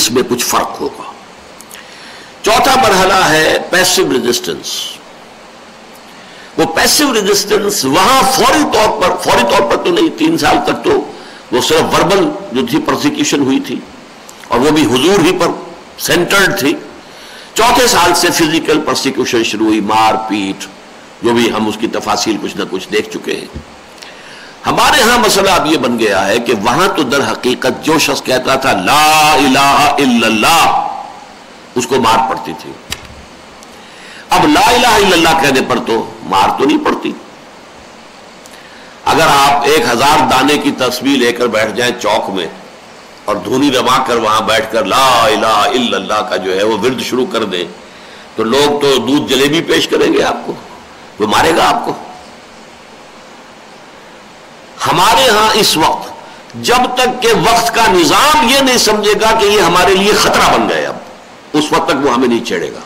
اس میں کچھ فرق ہوگا۔ چوتھا مرحلہ ہے پیسو ریزسٹنس۔ وہ پیسو ریزسٹنس وہاں فوری طور پر تو نہیں، 3 سال تک تو وہ صرف وربل جو تھی پرسیکیوشن ہوئی تھی، اور وہ بھی حضور ہی پر سینٹرڈ تھی۔ چوتھے سال سے فزیکل پرسیکیوشن شروع ہوئی، مار پیٹ، جو بھی ہم اس کی تفاصیل کچھ نہ کچھ دیکھ چکے ہیں۔ ہمارے ہاں مسئلہ اب یہ بن گیا ہے کہ وہاں تو در حقیقت جو شخص کہتا تھا لا الہ الا اللہ، اس کو مار پڑتی تھی۔ اب لا الہ الا اللہ کہنے پر تو مار تو نہیں پڑتی۔ اگر آپ 1000 دانے کی تسبیح لے کر بیٹھ جائیں چوک میں اور دھونی روا کر وہاں بیٹھ کر لا الہ الا اللہ کا جو ہے وہ ورد شروع کر دیں، تو لوگ تو دودھ جلیبی پیش کریں گے آپ کو، وہ مارے گا آپ کو۔ ہمارے ہاں اس وقت جب تک کہ وقت کا نظام یہ نہیں سمجھے گا کہ یہ ہمارے لیے خطرہ بن گئے، اب اس وقت تک وہ ہمیں نہیں چھیڑے گا۔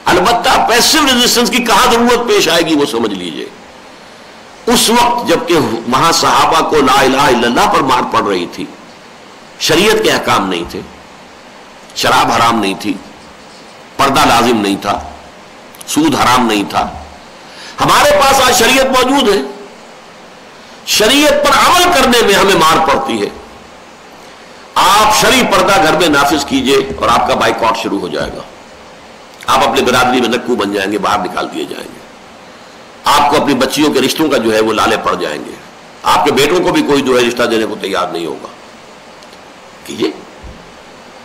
البتہ پیسو ریزسٹنس کی کہاں ضرورت پیش آئے گی وہ سمجھ لیجئے۔ اس وقت جبکہ وہاں صحابہ کو لا الہ الا اللہ پر مار پڑ رہی تھی، شریعت کے احکام نہیں تھے، شراب حرام نہیں تھی، پردہ لازم نہیں تھا، سود حرام نہیں تھا۔ ہمارے پاس آج شریعت موجود ہے، شریعت پر عمل کرنے میں ہمیں مار پڑتی ہے۔ آپ شرعی پردہ گھر میں نافذ کیجئے اور آپ کا بائیکاٹ شروع ہو جائے گا، آپ اپنے برادری میں نکو بن جائیں گے، باہر نکال دیے جائیں گے، آپ کو اپنی بچیوں کے رشتوں کا جو ہے وہ لالے پڑ جائیں گے، آپ کے بیٹوں کو بھی کوئی جو ہے رشتہ دینے کو تیار نہیں ہوگا۔ کیجئے،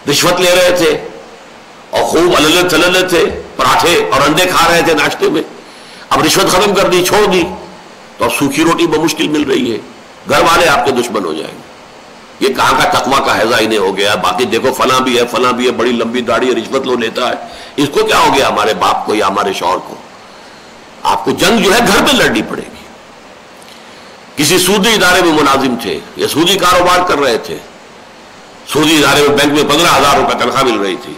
رشوت لے رہے تھے اور خوب اللے تھللے تھے، پراٹھے اور انڈے کھا رہے تھے ناشتے میں، اب رشوت ختم کر دی، چھوڑ دی، تو اب سوکھی روٹی بمشکل مل رہی ہے، گھر والے آپ کے دشمن ہو جائیں گے۔ یہ کہاں کا تقویٰ کا حیضہ انہیں ہو گیا، باقی دیکھو فلاں بھی ہے، فلاں بھی ہے، بڑی لمبی داڑھی رشوت لو لیتا ہے، اس کو کیا ہو گیا ہمارے باپ کو یا ہمارے شوہر کو؟ آپ کو جنگ جو ہے گھر میں لڑنی پڑے گی۔ کسی سودی ادارے میں ملازم تھے یا سودی کاروبار کر رہے تھے، سودی ادارے میں بینک میں 15,000 روپے تنخواہ مل رہی تھی،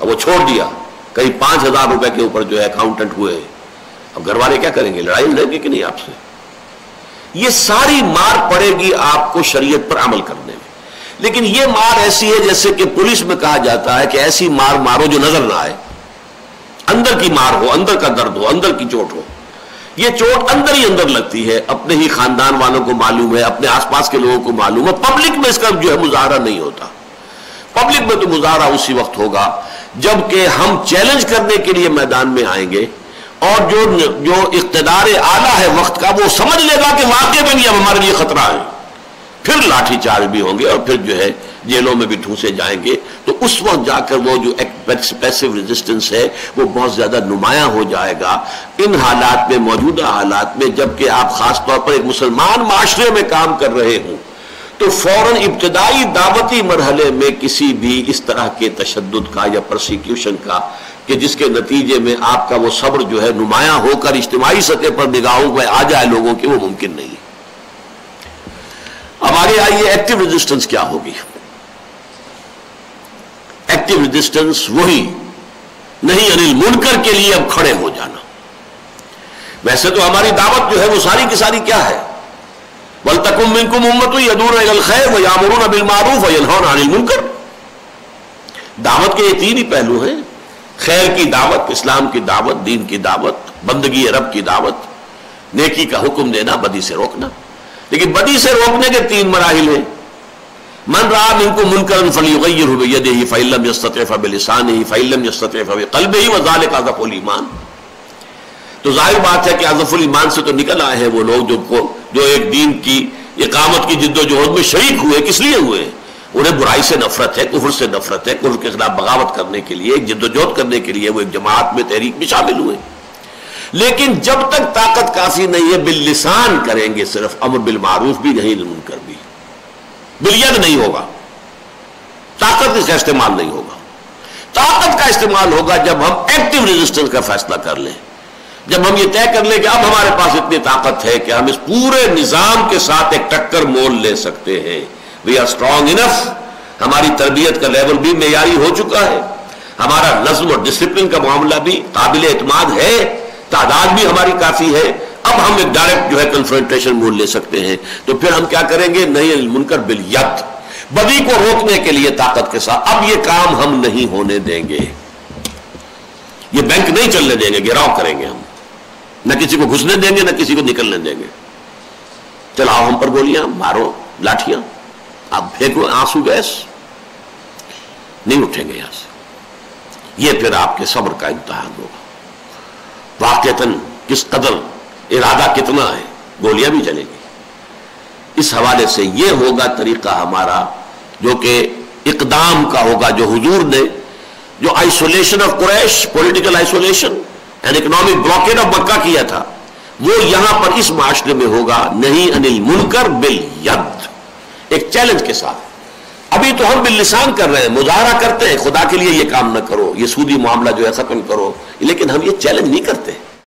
اب وہ چھوڑ دیا، کہیں 5,000 روپے کے اوپر جو ہے اکاؤنٹنٹ ہوئے، اب گھر والے کیا کریں گے؟ لڑائی لڑیں گے کہ نہیں آپ سے؟ یہ ساری مار پڑے گی آپ کو شریعت پر عمل کرنے میں۔ لیکن یہ مار ایسی ہے جیسے کہ پولیس میں کہا جاتا ہے کہ ایسی مار مارو جو نظر نہ آئے، اندر کی مار ہو، اندر کا درد ہو، اندر کی چوٹ ہو۔ یہ چوٹ اندر ہی اندر لگتی ہے، اپنے ہی خاندان والوں کو معلوم ہے، اپنے آس پاس کے لوگوں کو معلوم ہے، پبلک میں اس کا جو ہے مظاہرہ نہیں ہوتا۔ پبلک میں تو مظاہرہ اسی وقت ہوگا جب کہ ہم چیلنج کرنے کے لیے میدان میں آئیں گے، اور جو اقتدار اعلیٰ ہے وقت کا وہ سمجھ لے گا کہ واقعی میں بھی اب ہمارے لیے خطرہ ہے، پھر لاٹھی چارج بھی ہوں گے اور پھر جو ہے جیلوں میں بھی ٹھونسے جائیں گے۔ تو اس وقت جا کر وہ جو پیسو ریزسٹنس ہے وہ بہت زیادہ نمایاں ہو جائے گا۔ ان حالات میں، موجودہ حالات میں، جبکہ آپ خاص طور پر ایک مسلمان معاشرے میں کام کر رہے ہوں، تو فوراً ابتدائی دعوتی مرحلے میں کسی بھی اس طرح کے تشدد کا یا پرسیکیوشن کا کہ جس کے نتیجے میں آپ کا وہ صبر جو ہے نمایاں ہو کر اجتماعی سطح پر نگاہوں میں آ جائے لوگوں کی، وہ ممکن نہیں ہے۔ اب آگے آئیے ایکٹیو ریزسٹنس کیا ہوگی۔ ایکٹیو ریزسٹنس وہی نہیں انل منکر کے لیے اب کھڑے ہو جانا۔ ویسے تو ہماری دعوت جو ہے وہ ساری کی ساری کیا ہے؟ وَلْتَكُن مِّنكُمْ أُمَّةٌ يَدْعُونَ إِلَى الْخَيْرِ وَيَأْمُرُونَ بِالْمَعْرُوفِ وَيَنْهَوْنَ عَنِ الْمُنكَرِ۔ دعوت کے یہ 3 ہی پہلو ہیں، خیر کی دعوت، اسلام کی دعوت، دین کی دعوت، بندگی رب کی دعوت، نیکی کا حکم دینا، بدی سے روکنا۔ لیکن بدی سے روکنے کے 3 مراحل ہیں۔ من رأى منكم منكرا فليغيره بيده فإن لم يستطع فبلسانه فإن لم يستطع فبقلبه وذلك أضعف الإيمان۔ تو ظاہر بات ہے کہ اضعف الایمان سے تو نکل آئے ہیں وہ لوگ جو ایک دین کی اقامت کی جد و جہد میں شریک ہوئے۔ کس لیے ہوئے؟ انہیں برائی سے نفرت ہے، کفر سے نفرت ہے، کفر کے خلاف بغاوت کرنے کے لیے، ایک جد و جہد کرنے کے لیے وہ ایک جماعت میں، تحریک میں شامل ہوئے۔ لیکن جب تک طاقت کافی نہیں ہے، باللسان کریں گے صرف، امر بالمعروف بھی نہیں، منکر بھی، بالید نہیں ہوگا، طاقت کا استعمال نہیں ہوگا۔ طاقت کا استعمال ہوگا جب ہم ایکٹیو ریزسٹنس کا فیصلہ کر لیں، جب ہم یہ طے کر لیں کہ اب ہمارے پاس اتنی طاقت ہے کہ ہم اس پورے نظام کے ساتھ ایک ٹکر مول لے سکتے ہیں۔ وی آر اسٹرانگ انف، ہماری تربیت کا لیول بھی معیاری ہو چکا ہے، ہمارا نظم اور ڈسپلن کا معاملہ بھی قابل اعتماد ہے، تعداد بھی ہماری کافی ہے، اب ہم ایک ڈائریکٹ جو ہے کنفرنٹیشن مول لے سکتے ہیں۔ تو پھر ہم کیا کریں گے؟ نہیں المنکر بالید، بدی کو روکنے کے لیے طاقت کے ساتھ اب یہ کام ہم نہیں ہونے دیں گے، یہ بینک نہیں چلنے دیں گے، گھیراؤ کریں گے ہم، نہ کسی کو گھسنے دیں گے نہ کسی کو نکلنے دیں گے، چلاؤ ہم پر گولیاں، مارو لاٹھیاں، آپ پھینکو آنسو گیس، نہیں اٹھیں گے یہاں سے۔ یہ پھر آپ کے صبر کا امتحان ہوگا، واقعتاً کس قدر ارادہ کتنا ہے، گولیاں بھی چلیں گی۔ اس حوالے سے یہ ہوگا طریقہ ہمارا جو کہ اقدام کا ہوگا، جو حضور نے جو isolation of Quraysh, political isolation and economic blockade of Mecca کیا تھا، وہ یہاں پر اس معاشرے میں ہوگا، نہیں عن المنکر بالید، ایک چیلنج کے ساتھ۔ ابھی تو ہم باللسان کر رہے ہیں، مظاہرہ کرتے ہیں خدا کے لیے یہ کام نہ کرو، یہ سودی معاملہ جو ہے ختم کرو، لیکن ہم یہ چیلنج نہیں کرتے۔